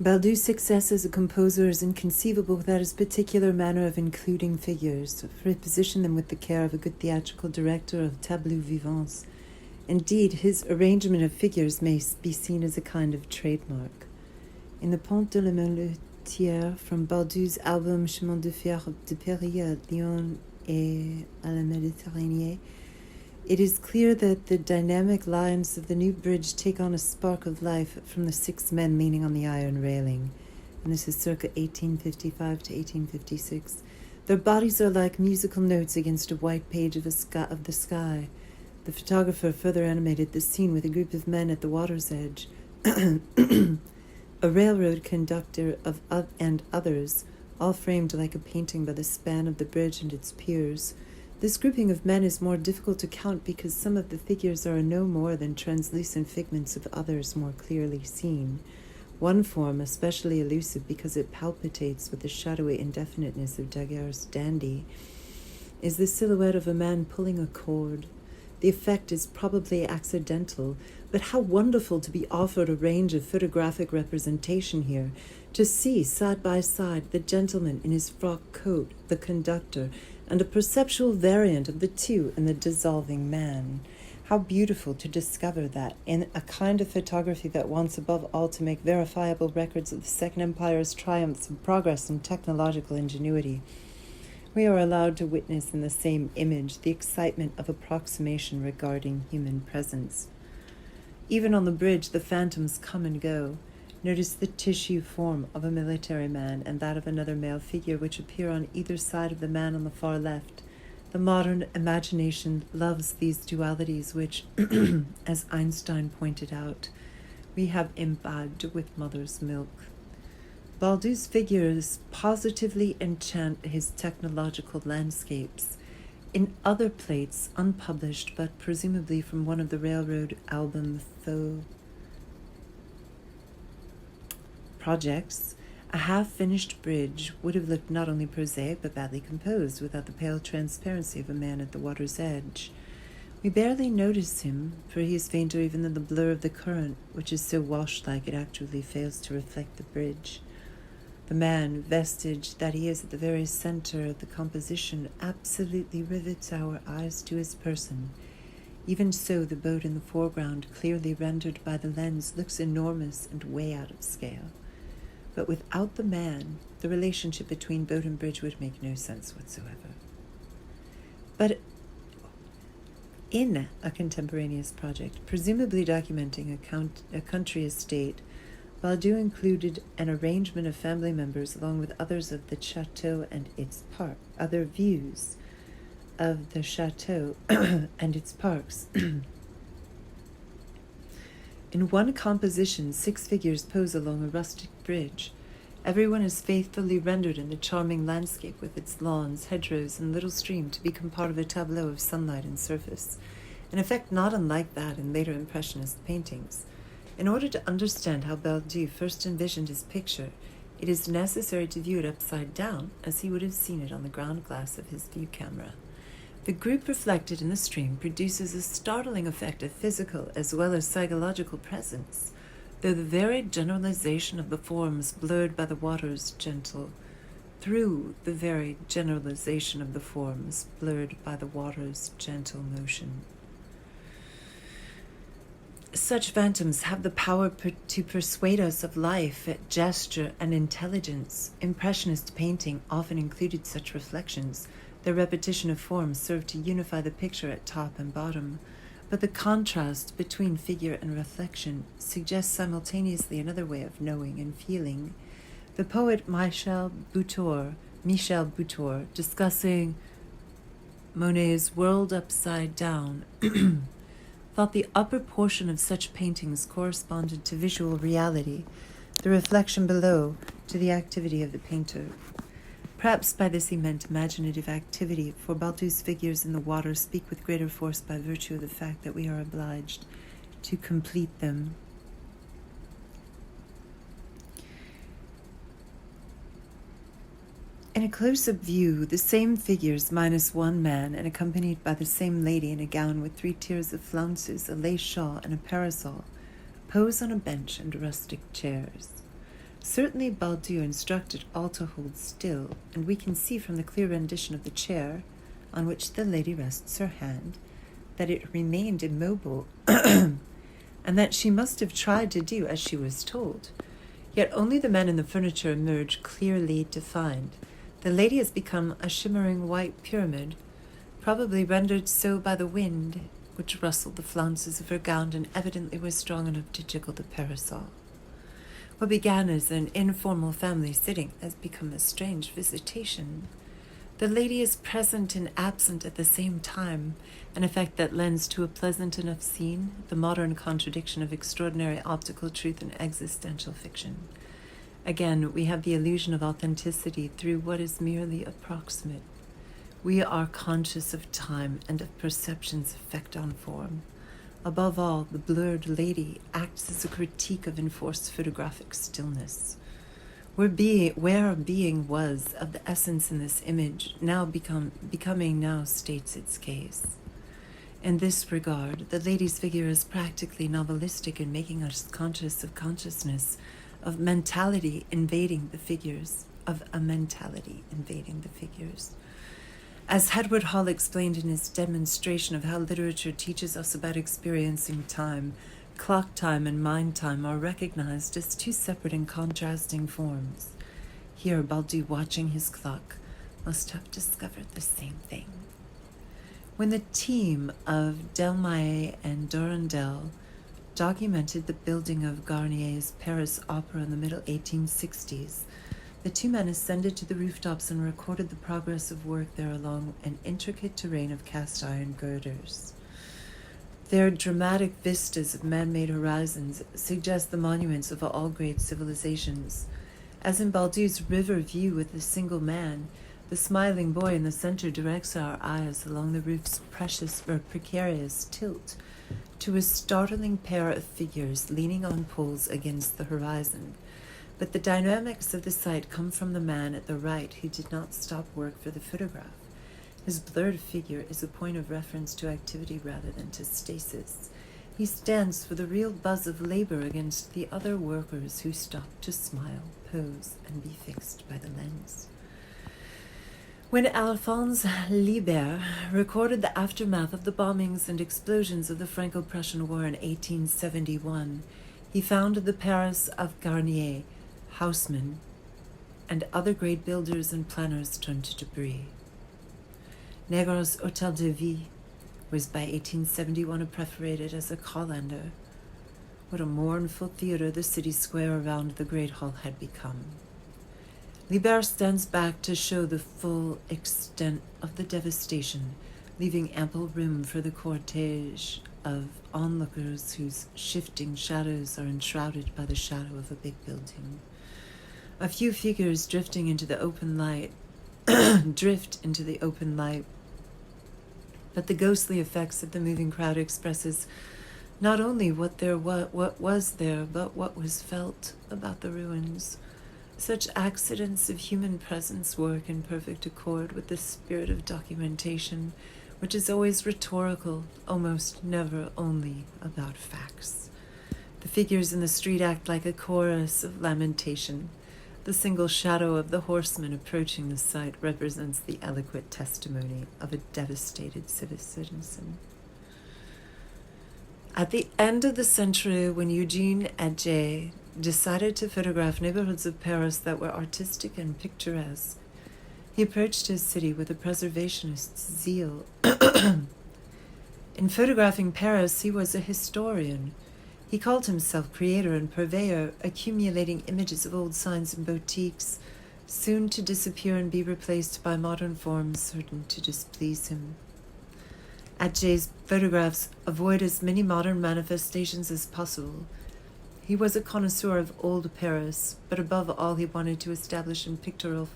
Baldou's success as a composer is inconceivable without his particular manner of including figures, for he positioned them with the care of a good theatrical director of tableaux vivants. Indeed, his arrangement of figures may be seen as a kind of trademark. In the Pont de la Muletière, from Baldou's album Chemin de Fer de Paris à Lyon et à la Méditerranée, it is clear that the dynamic lines of the new bridge take on a spark of life from the 6 men leaning on the iron railing, and this is circa 1855 to 1856. Their bodies are like musical notes against a white page of the sky. The photographer further animated the scene with a group of men at the water's edge, a railroad conductor and others, all framed like a painting by the span of the bridge and its piers. This grouping of men is more difficult to count because some of the figures are no more than translucent figments of others more clearly seen. One form, especially elusive because it palpitates with the shadowy indefiniteness of Daguerre's dandy, is the silhouette of a man pulling a cord. The effect is probably accidental, but how wonderful to be offered a range of photographic representation here, to see side by side the gentleman in his frock coat, the conductor, and a perceptual variant of the two in the dissolving man. How beautiful to discover that, in a kind of photography that wants above all to make verifiable records of the Second Empire's triumphs and progress in technological ingenuity, we are allowed to witness in the same image the excitement of approximation regarding human presence. Even on the bridge, the phantoms come and go. Notice the tissue form of a military man and that of another male figure which appear on either side of the man on the far left. The modern imagination loves these dualities which, as Einstein pointed out, we have imbibed with mother's milk. Baldou's figures positively enchant his technological landscapes. In other plates, unpublished but presumably from one of the railroad album projects, a half-finished bridge would have looked not only prosaic but badly composed without the pale transparency of a man at the water's edge. We barely notice him, for he is fainter even than the blur of the current, which is so washed-like it actually fails to reflect the bridge. The man, vestige that he is at the very center of the composition, absolutely rivets our eyes to his person. Even so, the boat in the foreground, clearly rendered by the lens, looks enormous and way out of scale. But without the man, the relationship between boat and bridge would make no sense whatsoever. But in a contemporaneous project, presumably documenting a country estate, Baldou included an arrangement of family members along with others of the chateau and its park, other views of the chateau and its parks. In one composition, 6 figures pose along a rustic bridge. Everyone is faithfully rendered in the charming landscape with its lawns, hedgerows, and little stream to become part of a tableau of sunlight and surface, an effect not unlike that in later Impressionist paintings. In order to understand how Baldou first envisioned his picture, it is necessary to view it upside down, as he would have seen it on the ground glass of his view camera. The group reflected in the stream produces a startling effect of physical as well as psychological presence, though the very generalization of the forms blurred by the water's gentle motion. Such phantoms have the power to persuade us of life, gesture, and intelligence. Impressionist painting often included such reflections. The repetition of forms served to unify the picture at top and bottom, but the contrast between figure and reflection suggests simultaneously another way of knowing and feeling. The poet Michel Butor, discussing Monet's World Upside Down, thought the upper portion of such paintings corresponded to visual reality, the reflection below to the activity of the painter. Perhaps by this he meant imaginative activity, for Baldou's figures in the water speak with greater force by virtue of the fact that we are obliged to complete them. In a close-up view, the same figures minus one man and accompanied by the same lady in a gown with 3 tiers of flounces, a lace shawl, and a parasol, pose on a bench and rustic chairs. Certainly Baudu instructed all to hold still, and we can see from the clear rendition of the chair on which the lady rests her hand that it remained immobile and that she must have tried to do as she was told. Yet only the men and the furniture emerge clearly defined. The lady has become a shimmering white pyramid, probably rendered so by the wind, which rustled the flounces of her gown and evidently was strong enough to jiggle the parasol. What began as an informal family sitting has become a strange visitation. The lady is present and absent at the same time, an effect that lends to a pleasant enough scene the modern contradiction of extraordinary optical truth and existential fiction. Again, we have the illusion of authenticity through what is merely approximate. We are conscious of time and of perception's effect on form. Above all, the blurred lady acts as a critique of enforced photographic stillness. Where being was of the essence in this image, becoming now states its case. In this regard, the lady's figure is practically novelistic in making us conscious of consciousness, of mentality invading the figures, As Edward Hall explained in his demonstration of how literature teaches us about experiencing time, clock time and mind time are recognized as two separate and contrasting forms. Here, Baudu, watching his clock, must have discovered the same thing. When the team of Delmaye and Dorandel documented the building of Garnier's Paris Opera in the middle 1860s, the two men ascended to the rooftops and recorded the progress of work there along an intricate terrain of cast iron girders. Their dramatic vistas of man-made horizons suggest the monuments of all great civilizations. As in Baldu's river view with a single man, the smiling boy in the center directs our eyes along the roof's precarious tilt to a startling pair of figures leaning on poles against the horizon. But the dynamics of the sight come from the man at the right who did not stop work for the photograph. His blurred figure is a point of reference to activity rather than to stasis. He stands for the real buzz of labor against the other workers who stop to smile, pose, and be fixed by the lens. When Alphonse Libert recorded the aftermath of the bombings and explosions of the Franco-Prussian War in 1871, he found the Paris of Garnier, Haussmann, and other great builders and planners turned to debris. Negre's Hôtel de Ville was by 1871 perforated as a colander. What a mournful theater the city square around the great hall had become. Libert stands back to show the full extent of the devastation, leaving ample room for the cortege of onlookers whose shifting shadows are enshrouded by the shadow of a big building. A few figures drift into the open light, but the ghostly effects of the moving crowd expresses not only what was there, but what was felt about the ruins. Such accidents of human presence work in perfect accord with the spirit of documentation, which is always rhetorical, almost never only about facts. The figures in the street act like a chorus of lamentation. The single shadow of the horseman approaching the site represents the eloquent testimony of a devastated citizen. At the end of the century, when Eugene Parry decided to photograph neighborhoods of Paris that were artistic and picturesque, he approached his city with a preservationist zeal. In photographing Paris, he was a historian. He called himself creator and purveyor, accumulating images of old signs and boutiques, soon to disappear and be replaced by modern forms certain to displease him. Parry's photographs avoid as many modern manifestations as possible. He was a connoisseur of old Paris, but above all he wanted to establish in pictorial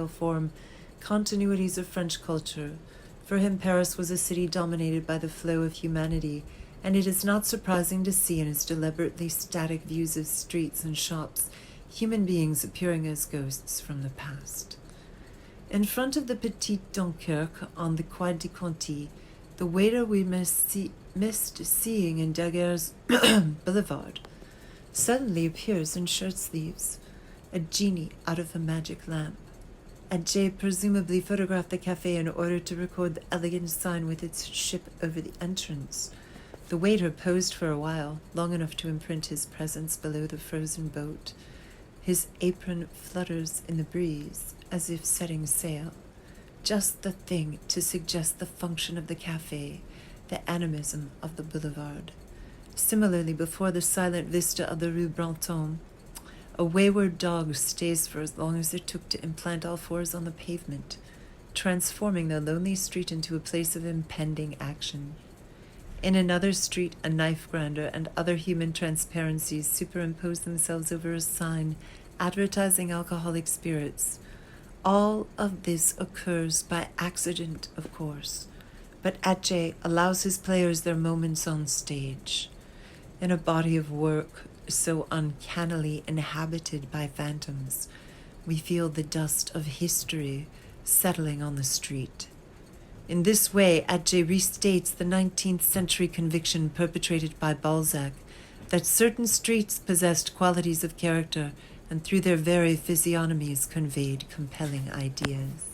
form continuities of French culture. For him, Paris was a city dominated by the flow of humanity, and it is not surprising to see in his deliberately static views of streets and shops human beings appearing as ghosts from the past. In front of the Petit Dunkerque on the Quai de Conti, the waiter we missed seeing in Daguerre's Boulevard suddenly appears in shirt sleeves. a genie out of a magic lamp. Ajay presumably photographed the cafe in order to record the elegant sign with its ship over the entrance. The waiter posed for a while, long enough to imprint his presence below the frozen boat. His apron flutters in the breeze, as if setting sail. Just the thing to suggest the function of the cafe, the animism of the boulevard. Similarly, before the silent vista of the Rue Brantôme, a wayward dog stays for as long as it took to implant all fours on the pavement, transforming the lonely street into a place of impending action. In another street, a knife grinder and other human transparencies superimpose themselves over a sign advertising alcoholic spirits. All of this occurs by accident, of course, but Ajay allows his players their moments on stage. In a body of work so uncannily inhabited by phantoms, we feel the dust of history settling on the street. In this way, Ajay restates the 19th century conviction perpetrated by Balzac that certain streets possessed qualities of character and through their very physiognomies conveyed compelling ideas.